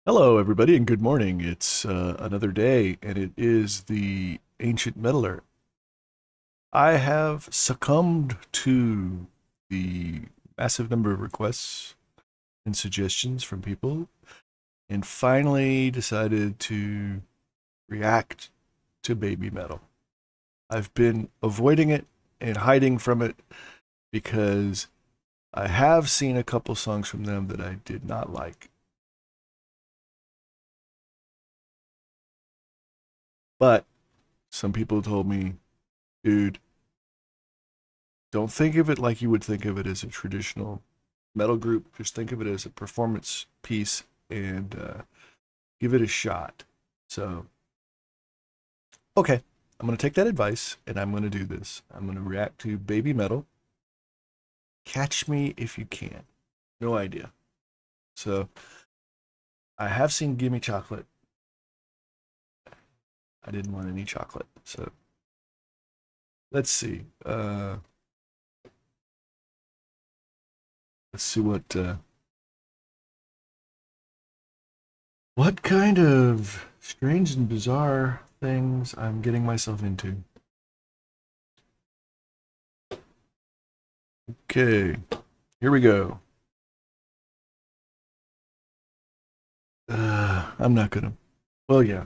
Hello, everybody, and good morning. It's another day, and it is the Ancient Meddler. I have succumbed to the massive number of requests and suggestions from people, and finally decided to react to Baby Metal. I've been avoiding it and hiding from it because I have seen a couple songs from them that I did not like. But some people told me, dude, don't think of it like you would think of it as a traditional metal group. Just think of it as a performance piece and give it a shot. So, okay, I'm going to take that advice and I'm going to do this. I'm going to react to Baby Metal. Catch me if you can. No idea. So, I have seen Gimme Chocolate. I didn't want any chocolate. So, let's see. Let's see what kind of strange and bizarre things I'm getting myself into. Okay, here we go. I'm not gonna. Well, yeah.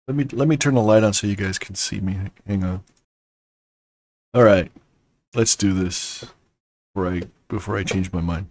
Let me turn the light on so you guys can see me. Hang on. All right, let's do this before I change my mind.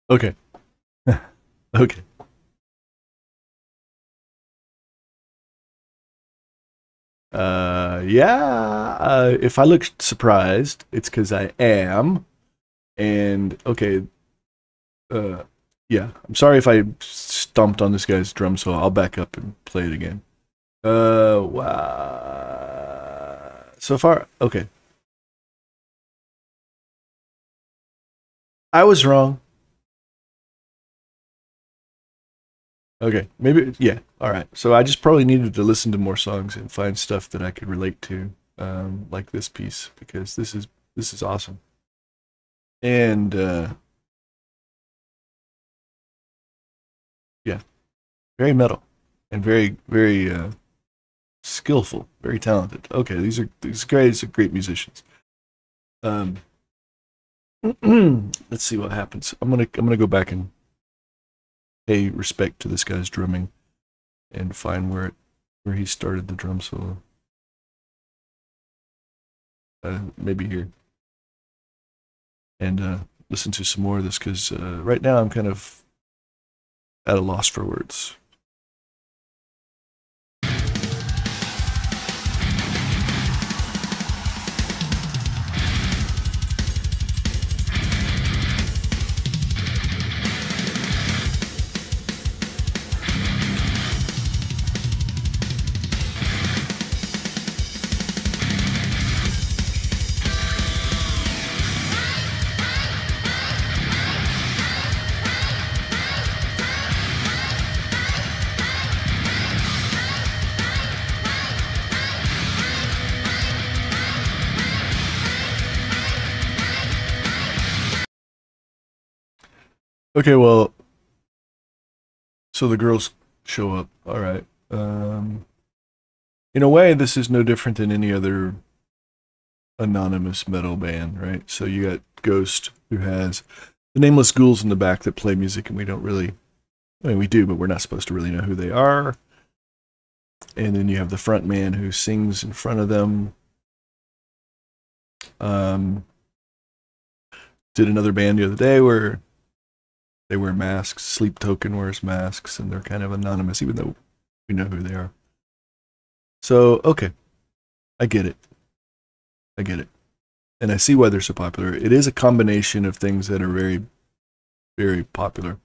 Okay. Okay. Yeah. If I look surprised, it's because I am. And okay. Uh, yeah. I'm sorry if I stomped on this guy's drum solo. I'll back up and play it again. Wow. So far, okay. I was wrong. Okay, maybe yeah. All right. So I just probably needed to listen to more songs and find stuff that I could relate to, like this piece, because this is awesome and yeah, very metal and very skillful, very talented. Okay, these guys are great musicians. Um, let's see what happens. I'm gonna go back and pay respect to this guy's drumming and find where he started the drum solo. Maybe here and listen to some more of this because right now I'm kind of at a loss for words. Okay, well, so the girls show up. All right. In a way, this is no different than any other anonymous metal band, right? So you got Ghost, who has the nameless ghouls in the back that play music, and we don't really, I mean, we do, but we're not supposed to really know who they are. And then you have the front man who sings in front of them. Did another band the other day where they wear masks. Sleep Token wears masks, and they're kind of anonymous, even though we know who they are. So, okay. I get it. I get it. And I see why they're so popular. It is a combination of things that are very, very popular.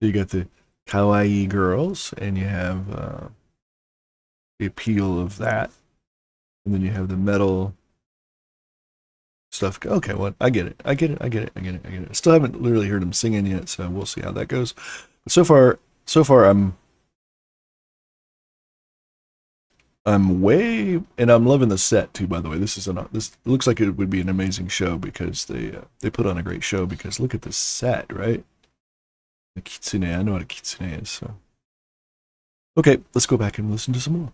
You got the kawaii girls, and you have the appeal of that. And then you have the metal stuff. Okay, well, I get it. I get it. I get it. I get it. I get it. I still haven't literally heard them singing yet, so we'll see how that goes. But so far I'm way, and I'm loving the set too. By the way, this looks like it would be an amazing show because they put on a great show. Because look at the set, right? The kitsune. I know what a kitsune is. So, okay, let's go back and listen to some more.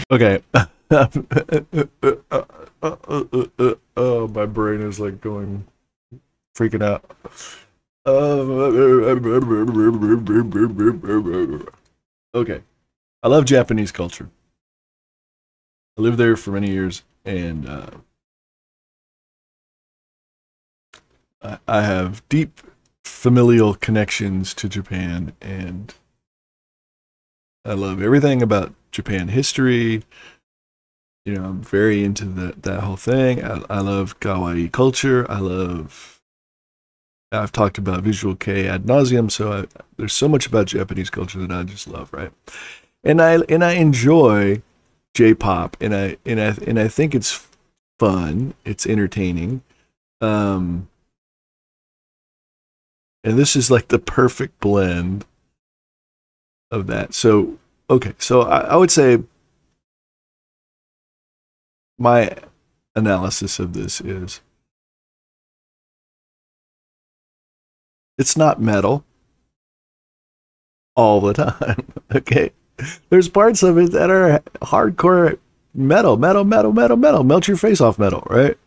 Okay. Oh, my brain is like going, freaking out. Okay. I love Japanese culture. I lived there for many years, and I have deep familial connections to Japan, and I love everything about Japan history. You know, I'm very into that whole thing. I love kawaii culture. I've talked about visual kei ad nauseum, so there's so much about Japanese culture that I just love, right? And I enjoy J-pop, and I think it's fun. It's entertaining. And this is like the perfect blend of that. So, okay, so I would say my analysis of this is it's not metal all the time, okay? There's parts of it that are hardcore metal, metal, metal, metal, metal, melt your face off metal, right?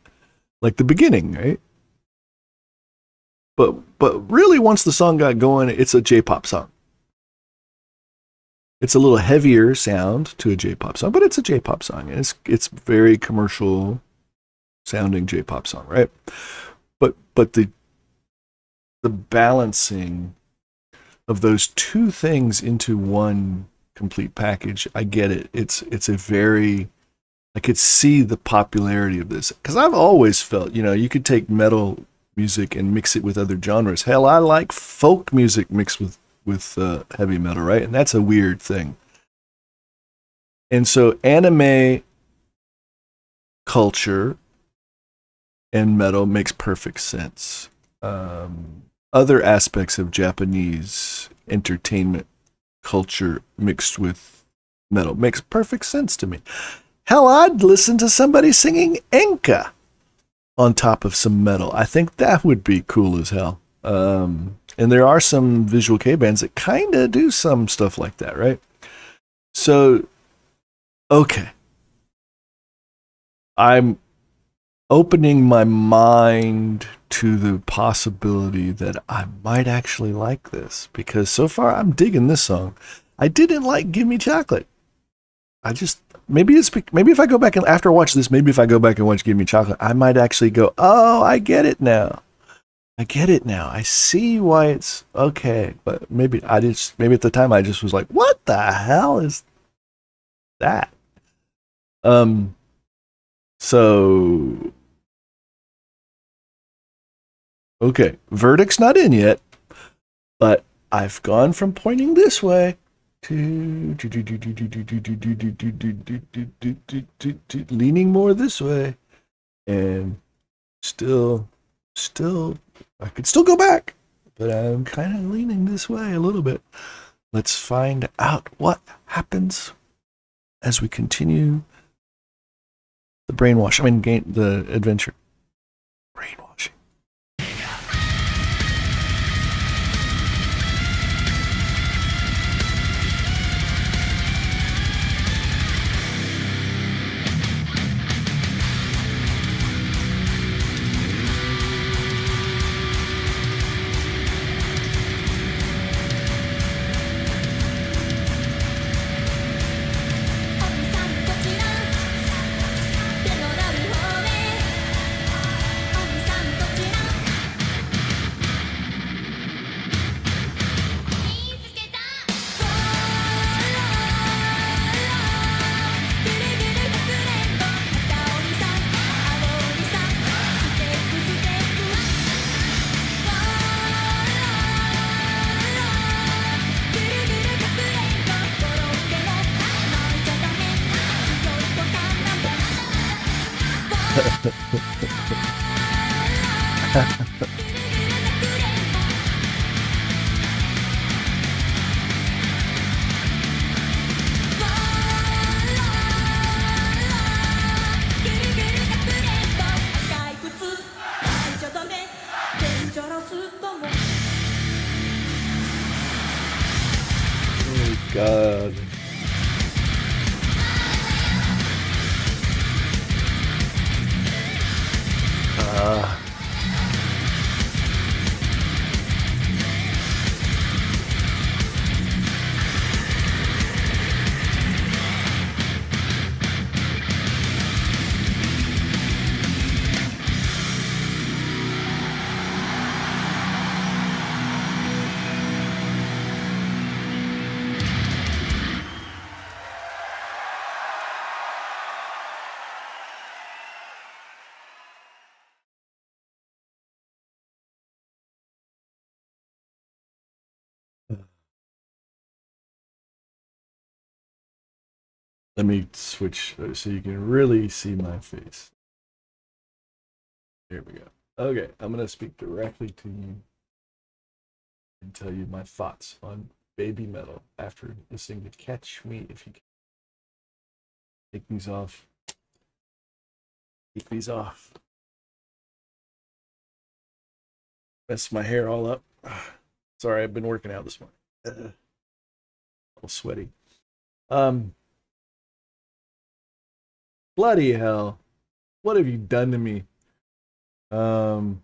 Like the beginning, right? But really, once the song got going, it's a J-pop song. It's a little heavier sound to a J-pop song, but it's a J-pop song, and it's very commercial sounding J-pop song, right? But the balancing of those two things into one complete package, I get it. It's a very, I could see the popularity of this because I've always felt, you could take metal music and mix it with other genres. Hell, I like folk music mixed with heavy metal, right? And that's a weird thing. And so anime culture and metal makes perfect sense. Other aspects of Japanese entertainment culture mixed with metal makes perfect sense to me. Hell, I'd listen to somebody singing enka on top of some metal. I think that would be cool as hell. And there are some visual K bands that kind of do some stuff like that, right? So, okay. I'm opening my mind to the possibility that I might actually like this because so far I'm digging this song. I didn't like Give Me Chocolate. I just maybe if I go back and after I watch this, maybe if I go back and watch Give Me Chocolate, I might actually go, "Oh, I get it now. I get it now. I see why it's okay." But maybe at the time I just was like, "What the hell is that?" So okay, verdict's not in yet, but I've gone from pointing this way to leaning more this way, and still, I could still go back, but I'm kind of leaning this way a little bit. Let's find out what happens as we continue the brainwash. The adventure. Brainwashing. Oh God. Let me switch so you can really see my face. There we go. Okay, I'm going to speak directly to you and tell you my thoughts on Babymetal after listening to Catch Me If You Can. Take these off. Take these off. Messed my hair all up. Sorry, I've been working out this morning. A little sweaty. Um, bloody hell. What have you done to me? Um,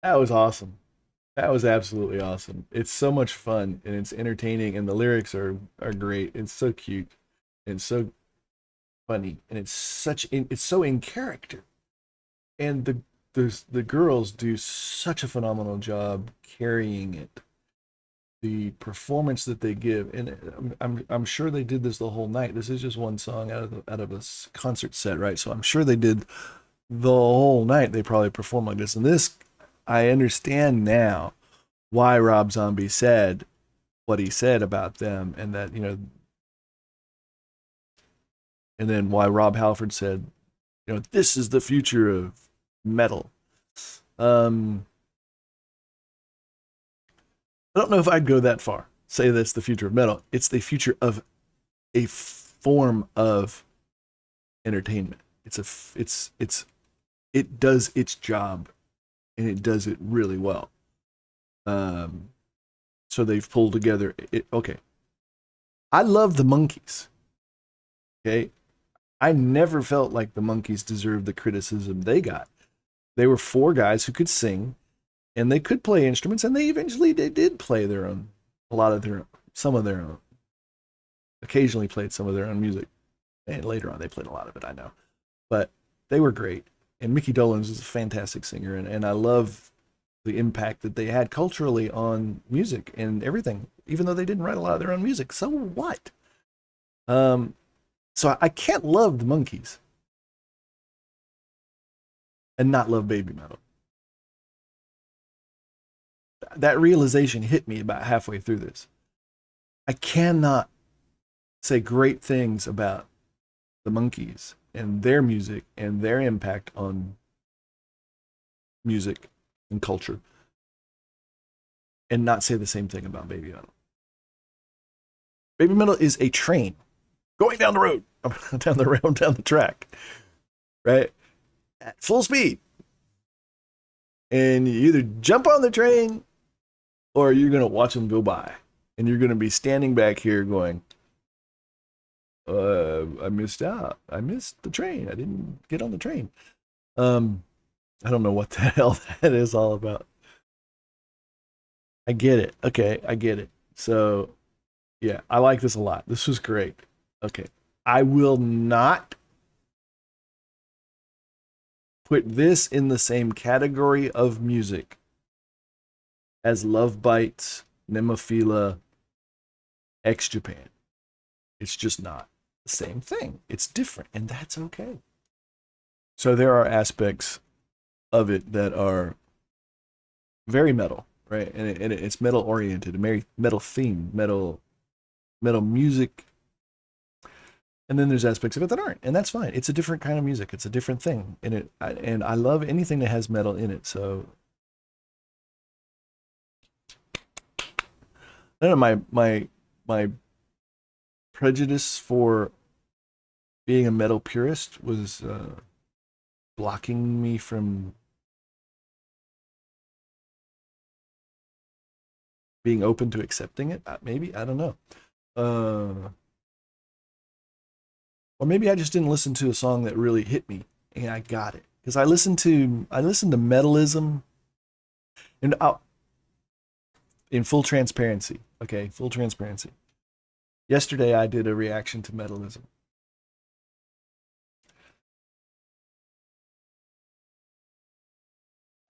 that was awesome. That was absolutely awesome. It's so much fun and it's entertaining and the lyrics are great. It's so cute and so funny and it's so in character. And the girls do such a phenomenal job carrying it. The performance that they give, and I'm sure they did this the whole night. This is just one song out of a concert set, right? So I'm sure they did the whole night. They probably performed like this. And this, I understand now why Rob Zombie said what he said about them, and that and then why Rob Halford said, this is the future of metal. Um, I don't know if I'd go that far. Say that's the future of metal. It's the future of a form of entertainment. It does its job, and it does it really well. Um, so they've pulled together. Okay, I love the Monkees. Okay, I never felt like the Monkees deserved the criticism they got. They were four guys who could sing, and they could play instruments, and they did play their own, some of their own. Occasionally played some of their own music, and later on they played a lot of it, I know. But they were great, and Mickey Dolenz is a fantastic singer, and I love the impact that they had culturally on music and everything, even though they didn't write a lot of their own music. So what? So I can't love the Monkees and not love Babymetal. That realization hit me about halfway through this. I cannot say great things about the Monkees and their music and their impact on music and culture and not say the same thing about Babymetal. Babymetal is a train going down the road, down the track, right? At full speed. And you either jump on the train or you're going to watch them go by. And you're going to be standing back here going, I missed out. I missed the train. I didn't get on the train. I don't know what the hell that is all about. I get it. Okay, I get it. So, yeah, I like this a lot. This was great. Okay. I will not put this in the same category of music as Love Bites, Nemophila, X Japan. It's just not the same thing. It's different, and that's okay. So there are aspects of it that are very metal, right? And it's metal oriented, metal themed, metal music. And then there's aspects of it that aren't, and that's fine. It's a different kind of music. It's a different thing, and I love anything that has metal in it. So, I don't know, my prejudice for being a metal purist was blocking me from being open to accepting it. Maybe, I don't know. Or maybe I just didn't listen to a song that really hit me and I got it. Because I listened to Metalism, and in full transparency. Okay, full transparency. Yesterday I did a reaction to Metalism.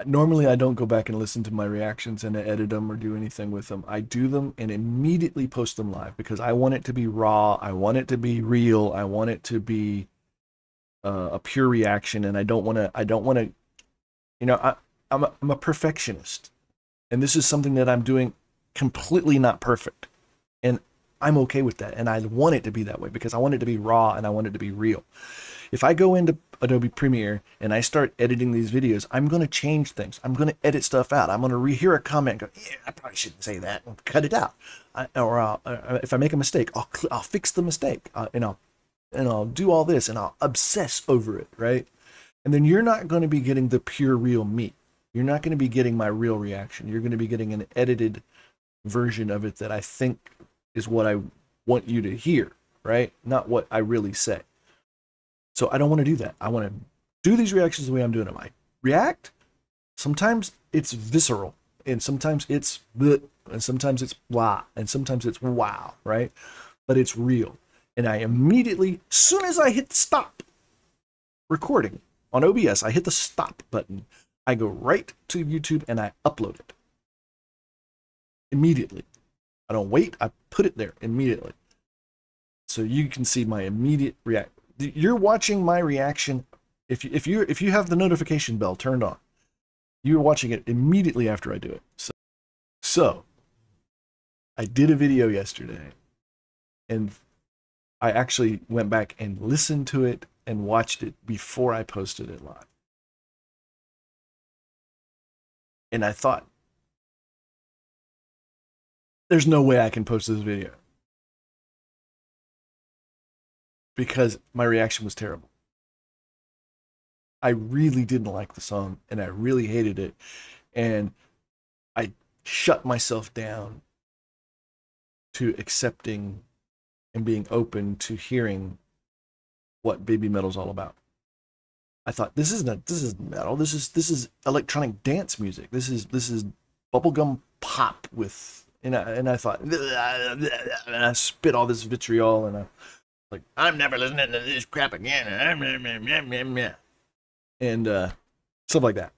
Normally I don't go back and listen to my reactions and edit them or do anything with them. I do them and immediately post them live because I want it to be raw. I want it to be real. I want it to be a pure reaction, and I don't want to, I'm a perfectionist, and this is something that I'm doing completely not perfect, and I'm okay with that, and I want it to be that way because I want it to be raw and I want it to be real. If I go into Adobe Premiere and I start editing these videos, I'm going to change things. I'm going to edit stuff out. I'm going to rehear a comment and go, yeah, I probably shouldn't say that, and cut it out. If I make a mistake, I'll fix the mistake, and I'll do all this, and I'll obsess over it, right? And then you're not going to be getting the pure, real me. You're not going to be getting my real reaction. You're going to be getting an edited version of it that I think is what I want you to hear, right? Not what I really say. So I don't want to do that. I want to do these reactions the way I'm doing them. I react. Sometimes it's visceral, and sometimes it's bleh, and sometimes it's blah, and sometimes it's wow, right? But it's real. And I immediately, as soon as I hit stop recording on OBS, I hit the stop button. I go right to YouTube and I upload it immediately. I don't wait. I put it there immediately. So you can see my immediate react. You're watching my reaction. If you have the notification bell turned on, you're watching it immediately after I do it. So I did a video yesterday, and I actually went back and listened to it and watched it before I posted it live. And I thought, there's no way I can post this video, because my reaction was terrible. I really didn't like the song, and I really hated it. And I shut myself down to accepting and being open to hearing what Babymetal's all about. I thought, this is metal. This is electronic dance music. This is bubblegum pop with, and I thought, and I spit all this vitriol, and I like, I'm never listening to this crap again, and stuff like that.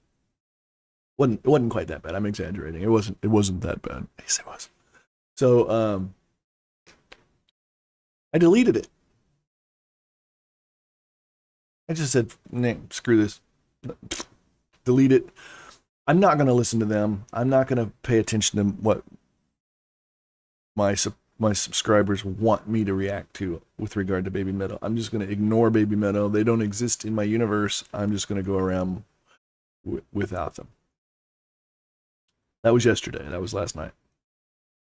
It wasn't quite that bad. I'm exaggerating. It wasn't that bad. Yes, it was. So I deleted it. I just said, nah, screw this. Delete it. I'm not going to listen to them. I'm not going to pay attention to what my subscribers want me to react to with regard to Babymetal. I'm just going to ignore Babymetal. They don't exist in my universe. I'm just going to go around without them. That was yesterday. That was last night.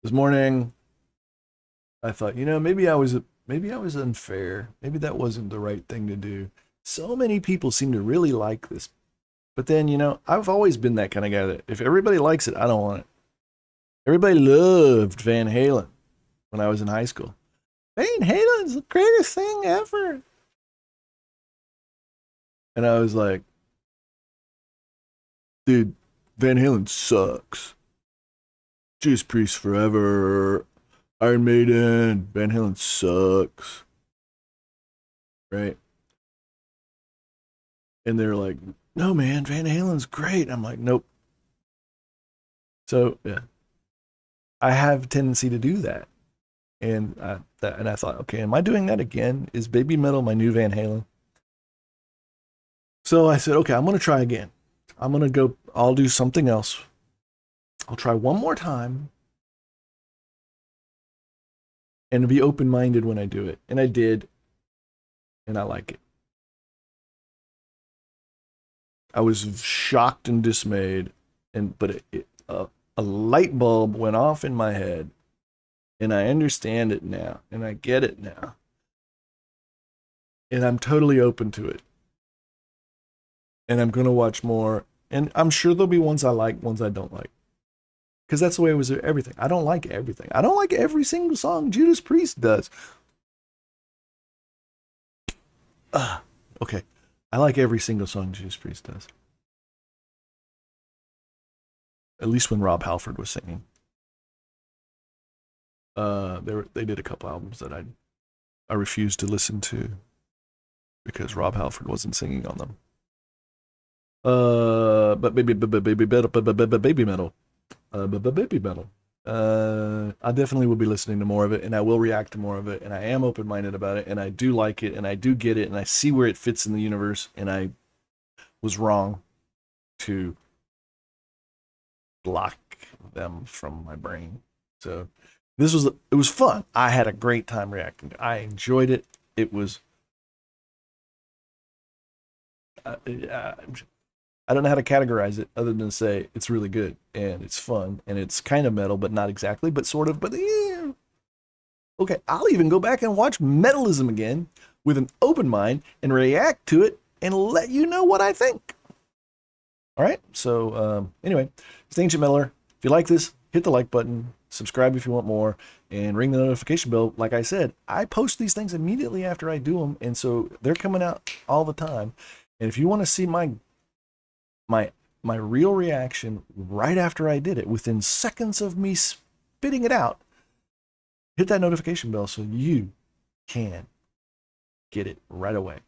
This morning, I thought, maybe I was unfair. Maybe that wasn't the right thing to do. So many people seem to really like this. But then, I've always been that kind of guy that if everybody likes it, I don't want it. Everybody loved Van Halen when I was in high school. Van Halen's the greatest thing ever. And I was like, dude, Van Halen sucks. Judas Priest forever. Iron Maiden. Van Halen sucks. Right? And they're like, no, man, Van Halen's great. I'm like, nope. So, yeah. I have a tendency to do that. And I thought, okay, am I doing that again? Is Babymetal my new Van Halen? So I said, okay, I'm going to try again. I'll do something else. I'll try one more time and be open-minded when I do it. And I did, and I like it. I was shocked and dismayed, but a light bulb went off in my head, and I understand it now, and I get it now. And I'm totally open to it. And I'm going to watch more, and I'm sure there'll be ones I like, ones I don't like. Because that's the way it was with everything. I don't like everything. I don't like every single song Judas Priest does. Okay. I like every single song Judas Priest does. At least when Rob Halford was singing. They did a couple albums that I refused to listen to because Rob Halford wasn't singing on them. But Babymetal. I definitely will be listening to more of it, and I will react to more of it, and I am open-minded about it, and I do like it, and I do get it, and I see where it fits in the universe, and I was wrong to block them from my brain. So it was fun. I had a great time reacting. I enjoyed it. It was I don't know how to categorize it other than say it's really good and it's fun and it's kind of metal, but not exactly, but sort of, but yeah. Okay, I'll even go back and watch Metalism again with an open mind and react to it and let you know what I think. All right, so anyway, it's the Ancient Metaler. If you like this, hit the like button. subscribe if you want more, and ring the notification bell. Like I said, I post these things immediately after I do them, and so they're coming out all the time. And if you want to see my my real reaction right after I did it, within seconds of me spitting it out, hit that notification bell so you can get it right away.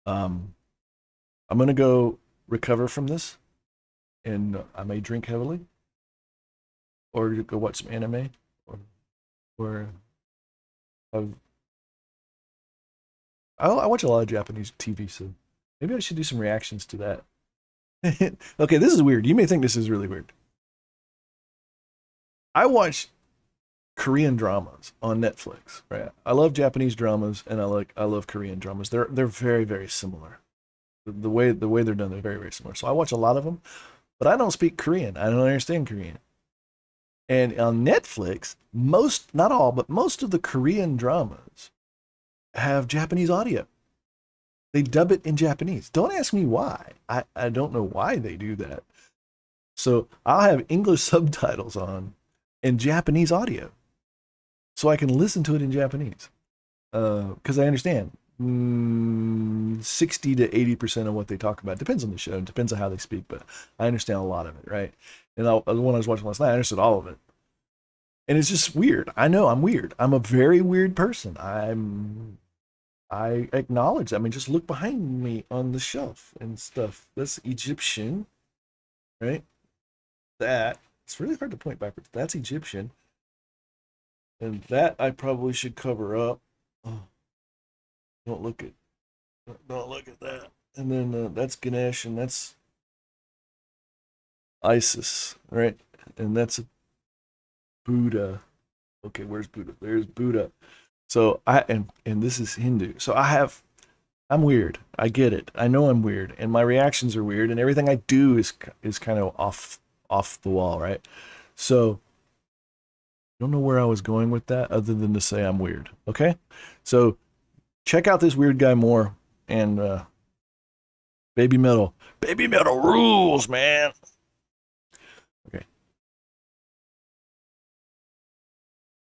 I'm gonna go recover from this, and I may drink heavily, or go watch some anime, or I watch a lot of Japanese TV, so maybe I should do some reactions to that. Okay, this is weird. You may think this is really weird. I watch Korean dramas on Netflix, right? I love Japanese dramas, and I love Korean dramas. They're very, very similar. The way they're done, they're very, very similar. So I watch a lot of them, but I don't speak Korean. I don't understand Korean. And on Netflix, most, not all, but most of the Korean dramas have Japanese audio. They dub it in Japanese. Don't ask me why. I don't know why they do that. So I'll have English subtitles on and Japanese audio, so I can listen to it in Japanese. Because I understand 60 to 80% of what they talk about. Depends on the show. It depends on how they speak, but I understand a lot of it, right? And the one I was watching last night, I understood all of it. And it's just weird. I know I'm weird. I'm a very weird person. I acknowledge. I mean, just look behind me on the shelf and stuff. That's Egyptian, right? That, it's really hard to point backwards. That's Egyptian. And that I probably should cover up. Oh, don't look at that. And then that's Ganesh, and that's Isis, right? And that's Buddha. Okay, where's Buddha? There's Buddha. So and this is Hindu. So I'm weird. I get it. I know I'm weird, and my reactions are weird, and everything I do is kind of off the wall, right? So I don't know where I was going with that, other than to say I'm weird. Okay, so check out this weird guy more, and Babymetal rules, man.